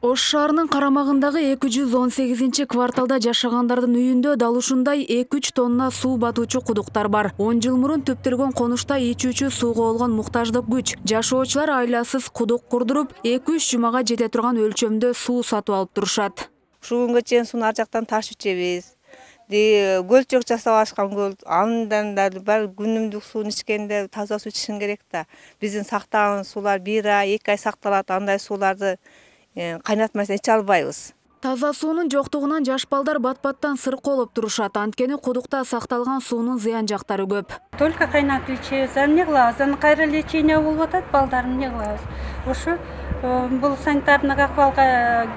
Ош шаарынын карамагындагы 218 кварталда жашагандардын үйүндө дал ушундай 2-3 тонна суу батуучу кудуктар бар. 10 жыл мурун түптөлгөн конушта ичүүчү сууга болгон муктаждык күч. Жашоочулар айласыз кудук курдуруп, 2-3 жумага жете турган өлчөмдө суу сатып алып турушат. Ушул күнгө чейин сууну ар жактан ташып ичебиз. Көлчөк жасап ашкан көл, андан да бар күнүмдүк сууну ичкенде таза суу ичишин керек да. Биздин сактаган суулар 1 ай, 2 ай сакталат, андай сууларды кайнатмастан иче албайбыз. Таза суунун жоктугунан жаш балдар бат-баттан сырколоп турушат. Анткени кудукта сакталган суунун зыян жактары көп. Только кайнатып ичебиз, эмне кылабыз? Аны кайра лечение болуп атат, балдар эмне кылабыз? Ошо бул санитарный акыбалга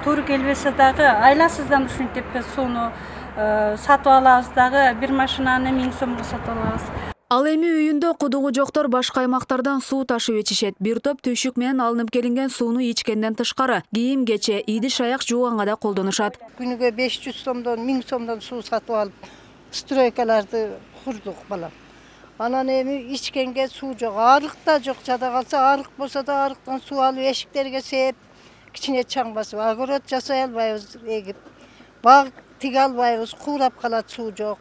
туура келбесе дагы айласыздан ушинтип сууну сатып алабыз дагы, бир машинаны 1000 сомго сатып алабыз. Ал эми үйүндө кудугу жоктор башка аймактардан суу ташып ичишет. Бир топ түйшүк менен алынып келинген сууну ичкенден тышкары кийим кече, идиш аяк жууганга да колдонушат. Күнүгө 500 сомдон, 1000 сомдон суу сатып алып, стройкаларды курдук балам. Анан эми ичкенге суу жок, арык да жок, жада калса арык болсо да арыктан суу алып эшиктерге сээп, кичине чаң басып, огород жасай албайбыз, эгип. Баг тиге албайбыз, куурап калат, суу жок.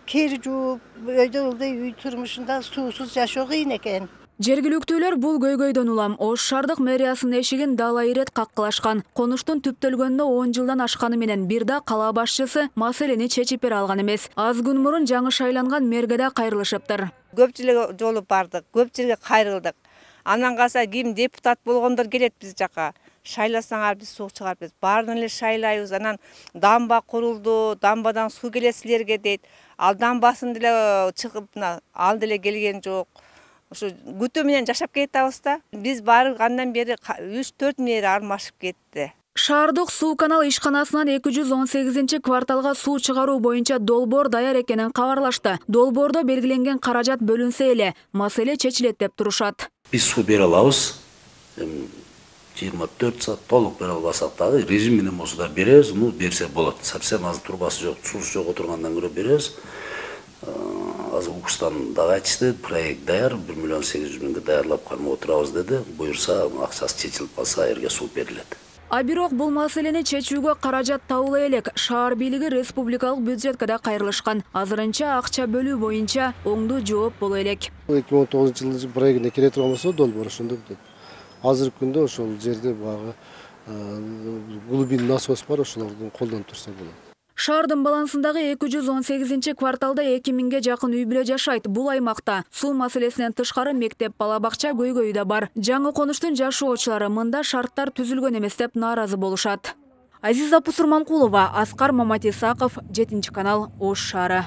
Кер жууп, өйдөлдөй үй турмушунда суусуз жашоо кыйын экен. Жергиликтүүлөр бул көйгөйдөн улам Ош шаардык мэриясынын эшигин дала ирет каккылашкан. Конуштун түптөлгөнүнө 10 жылдан ашканы менен бир да кала башчысы маселени чечип бере алган эмес. Аз күн мурун жаңы шайланган мэрге да кайрылышыптыр. Көп жолу бардык, көп жерге кайрылдык. Анан калса ким депутат болгондор келет биз жака. Шайласаңар биз суу чыгарбыз. Баарын эле шайлайбыз. Анан дамба курулду, дамбадан суу келет силерге дейт. Ал дамбасын деле чыгып, ал деле келген жок. Ошо күтүү менен жашап кетабыз да. Биз баргандан бери 3-4 мери армашып кетти. Шаардык суу канал ишканасынан 218 кварталга суу чыгаруу боюнча долбоор даяр экенин кабарлашты. Долбоордо белгиленген каражат бөлүнсө эле маселе чечилет деп турушат. Биз суу бере алабыз. 24 саат толук бере албасак дагы режим менен болсо да беребиз, берсе болот. Совсем азыр турбасы жок, суусу жок отургандан көрө беребиз. Азыр укуштан дагы айтышты, проект даяр, 1 800 000 даярлап кармап отурабыз деди. Буюрса, акчасы чечилип калса, эрге суу берилет. А бирок бул маселени чечүүгө каражат табыла элек. Шаар бийлиги республикалык бюджетке да кайрылышкан. Азырынча акча бөлүү боюнча оңдуу жооп боло элек. 2019 жылы проектине кире турган болсо долбоор ошондо бүтөт. Азыркы күндө ошол жерде багы глубин насос бар, ошолордун колдонуп турса болот. Шаардын балансындагы 218 кварталда 2000ге жакын үй бүлө жашайт. Бул аймакта суу маселесинен тышкары мектеп, бала бакча, көйгөй да бар. Жаңы конуштун жашоочулары мында шарттар түзүлгөн эмес деп нааразы болушат. Азиза Пусурманкулова, Аскар Маматисаков, 7 канал, Ош шаары.